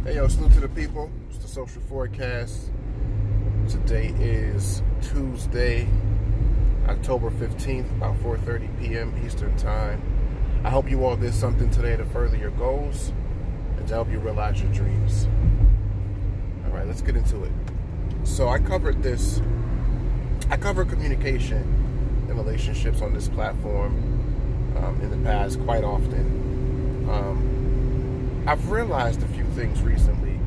Hey yo, salute to the people. It's the social forecast. Today is Tuesday, October 15th, about 4:30 p.m. Eastern Time. I hope you all did something today to further your goals and to help you realize your dreams. All right, let's get into it. So I cover communication and relationships on this platform in the past quite often. I've realized a few things recently.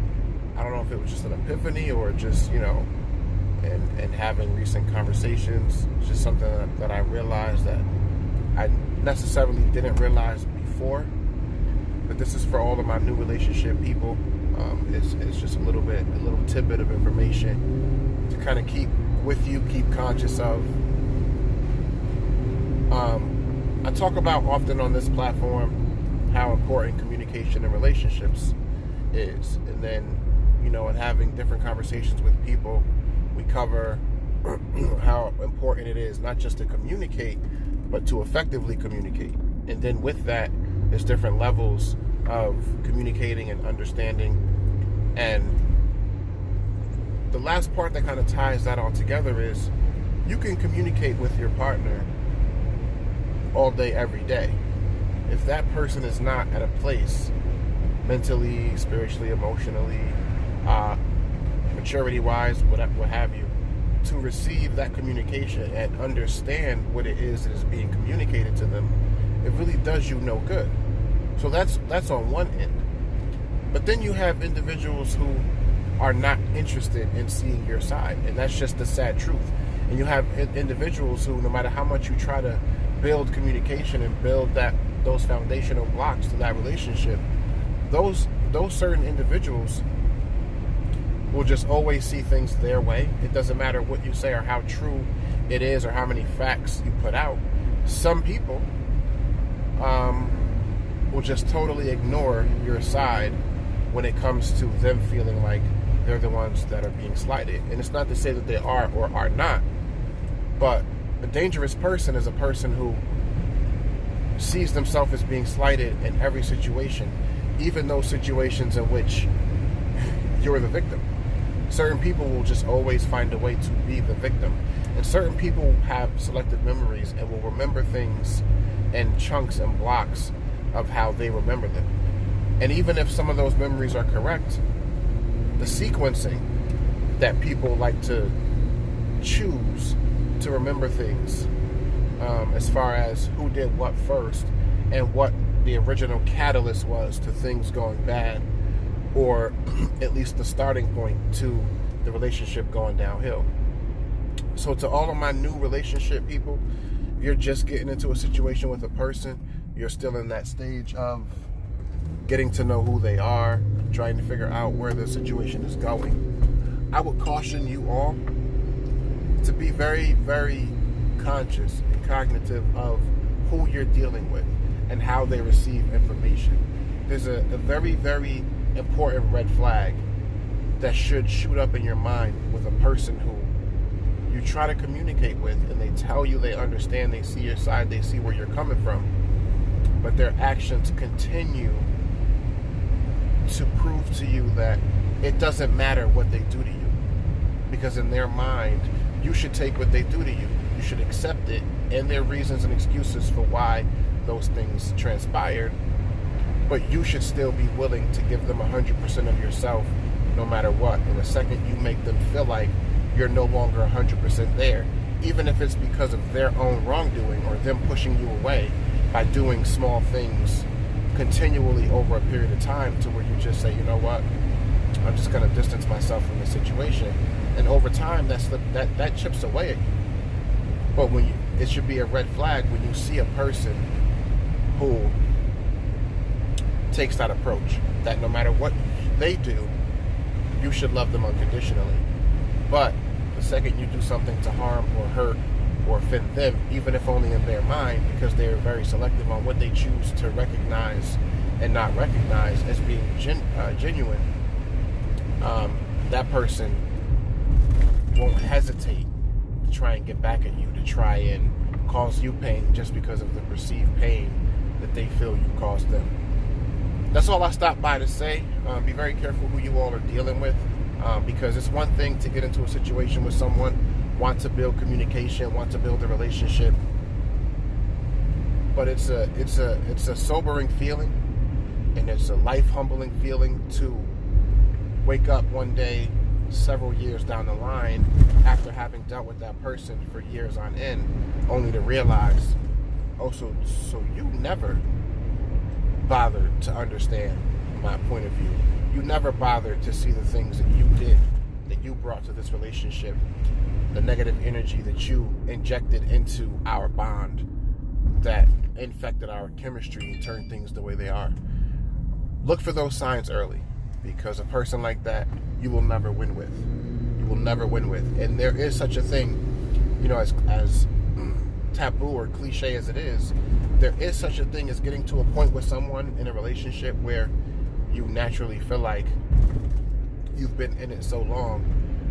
I don't know if it was just an epiphany or just, and having recent conversations, just something that I realized that I necessarily didn't realize before. But this is for all of my new relationship people. It's just a little tidbit of information to kind of keep with you, keep conscious of. I talk about often on this platform how important communication in relationships is. And then, in having different conversations with people, we cover how important it is not just to communicate, but to effectively communicate. And then with that, there's different levels of communicating and understanding. And the last part that kind of ties that all together is you can communicate with your partner all day, every day. If that person is not at a place mentally, spiritually, emotionally, maturity-wise, what have you, to receive that communication and understand what it is that is being communicated to them, it really does you no good. So that's on one end. But then you have individuals who are not interested in seeing your side, and that's just the sad truth. And you have individuals who, no matter how much you try to build communication and build those foundational blocks to that relationship, those certain individuals will just always see things their way. It doesn't matter what you say or how true it is or how many facts you put out. Some people will just totally ignore your side when it comes to them feeling like they're the ones that are being slighted. And it's not to say that they are or are not, but a dangerous person is a person who sees themselves as being slighted in every situation, even those situations in which you're the victim. Certain people will just always find a way to be the victim. And certain people have selective memories and will remember things in chunks and blocks of how they remember them. And even if some of those memories are correct, the sequencing that people like to choose to remember things, as far as who did what first and what the original catalyst was to things going bad, or at least the starting point to the relationship going downhill. So to all of my new relationship people, if you're just getting into a situation with a person, you're still in that stage of getting to know who they are, trying to figure out where the situation is going, I would caution you all to be very, very conscious and cognitive of who you're dealing with and how they receive information. There's a very, very important red flag that should shoot up in your mind with a person who you try to communicate with and they tell you they understand, they see your side, they see where you're coming from, but their actions continue to prove to you that it doesn't matter what they do to you, because in their mind you should take what they do to you, you should accept it and their reasons and excuses for why those things transpired, but you should still be willing to give them 100% of yourself no matter what. And the second you make them feel like you're no longer 100% there, even if it's because of their own wrongdoing or them pushing you away by doing small things continually over a period of time, to where you just say, you know what, I'm just going to distance myself from the situation. And over time, that chips away at you. But it should be a red flag when you see a person who takes that approach, that no matter what they do, you should love them unconditionally. But the second you do something to harm or hurt or offend them, even if only in their mind, because they're very selective on what they choose to recognize and not recognize as being genuine, that person won't hesitate to try and get back at you, to try and cause you pain just because of the perceived pain that they feel you caused them. that's all I stopped by to say. Be very careful who you all are dealing with, because it's one thing to get into a situation with someone, want to build communication, want to build a relationship, but it's a sobering feeling, and it's a life humbling feeling to wake up one day several years down the line after having dealt with that person for years on end, only to realize, oh, so you never bothered to understand my point of view. You never bothered to see the things that you did, that you brought to this relationship, the negative energy that you injected into our bond that infected our chemistry and turned things the way they are. Look for those signs early, because a person like that you will never win with. You will never win with. And there is such a thing, as taboo or cliche as it is, there is such a thing as getting to a point with someone in a relationship where you naturally feel like you've been in it so long,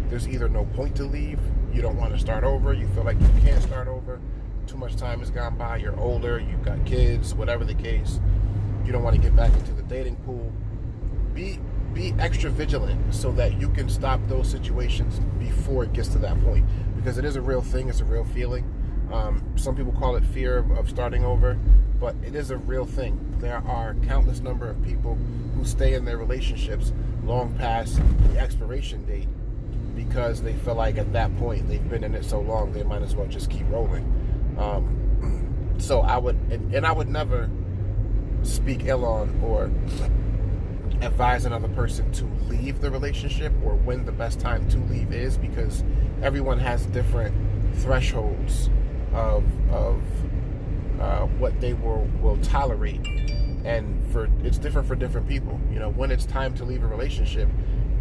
there's either no point to leave, you don't want to start over, you feel like you can't start over, too much time has gone by, you're older, you've got kids, whatever the case, you don't want to get back into the dating pool. Be extra vigilant so that you can stop those situations before it gets to that point, because it is a real thing, it's a real feeling. Some people call it fear of starting over, but it is a real thing. There are countless number of people who stay in their relationships long past the expiration date because they feel like at that point they've been in it so long they might as well just keep rolling. So I would never speak ill on or advise another person to leave the relationship or when the best time to leave is, because everyone has different thresholds of what they will tolerate, and it's different for different people. When it's time to leave a relationship,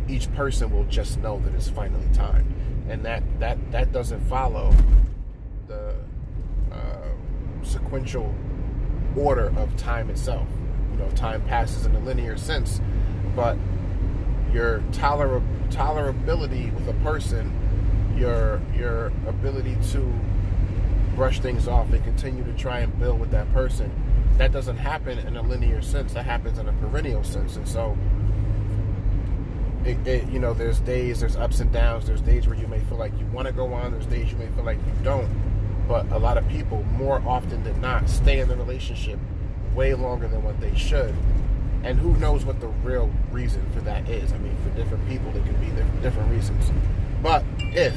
each person will just know that it's finally time, and that doesn't follow the sequential order of time itself. Time passes in a linear sense, but your tolerability with a person, your ability to brush things off and continue to try and build with that person, that doesn't happen in a linear sense. That happens in a perennial sense. And so there's days, there's ups and downs, there's days where you may feel like you want to go on, there's days you may feel like you don't, but a lot of people, more often than not, stay in the relationship way longer than what they should, and who knows what the real reason for that is. For different people it can be different reasons, but if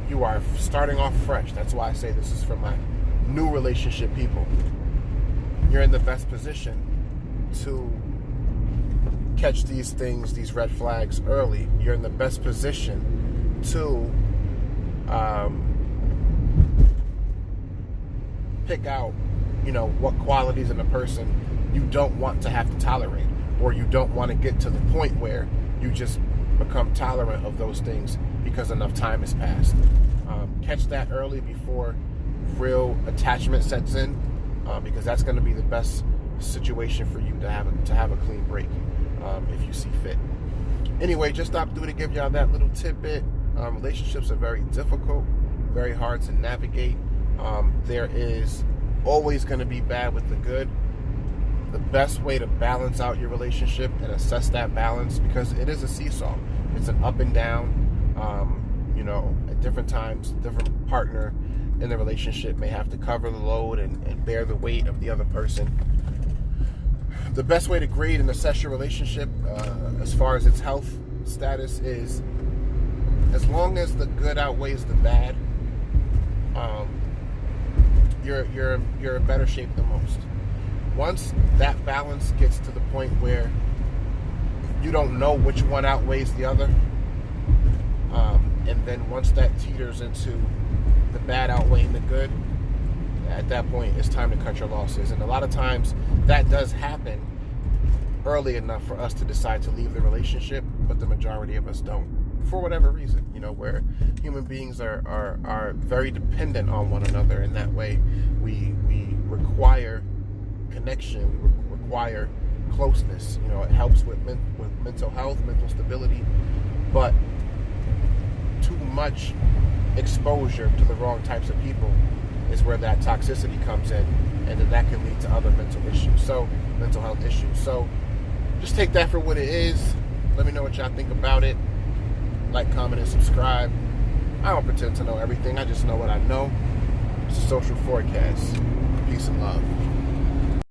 you are starting off fresh, that's why I say this is for my new relationship people, you're in the best position to catch these things, these red flags early. You're in the best position to pick out what qualities in a person you don't want to have to tolerate, or you don't want to get to the point where you just become tolerant of those things because enough time has passed. Catch that early before real attachment sets in, because that's going to be the best situation for you to have a clean break, if you see fit. Anyway, just stopped through to give y'all that little tidbit. Relationships are very difficult, very hard to navigate. There is always going to be bad with the good. The best way to balance out your relationship and assess that balance, because it is a seesaw, it's an up and down. At different times, different partner in the relationship may have to cover the load and bear the weight of the other person. The best way to grade and assess your relationship, as far as its health status, is as long as the good outweighs the bad, you're in better shape than most. Once that balance gets to the point where you don't know which one outweighs the other, and then once that teeters into the bad outweighing the good, at that point it's time to cut your losses. And a lot of times that does happen early enough for us to decide to leave the relationship, but the majority of us don't, for whatever reason, where human beings are very dependent on one another in that way. We require connection, we require closeness. It helps with mental health, mental stability, but too much exposure to the wrong types of people is where that toxicity comes in, and then that can lead to other mental health issues. So just take that for what it is. Let me know what y'all think about it. Like, comment, and subscribe. I don't pretend to know everything. I just know what I know. It's a social forecast. Peace and love.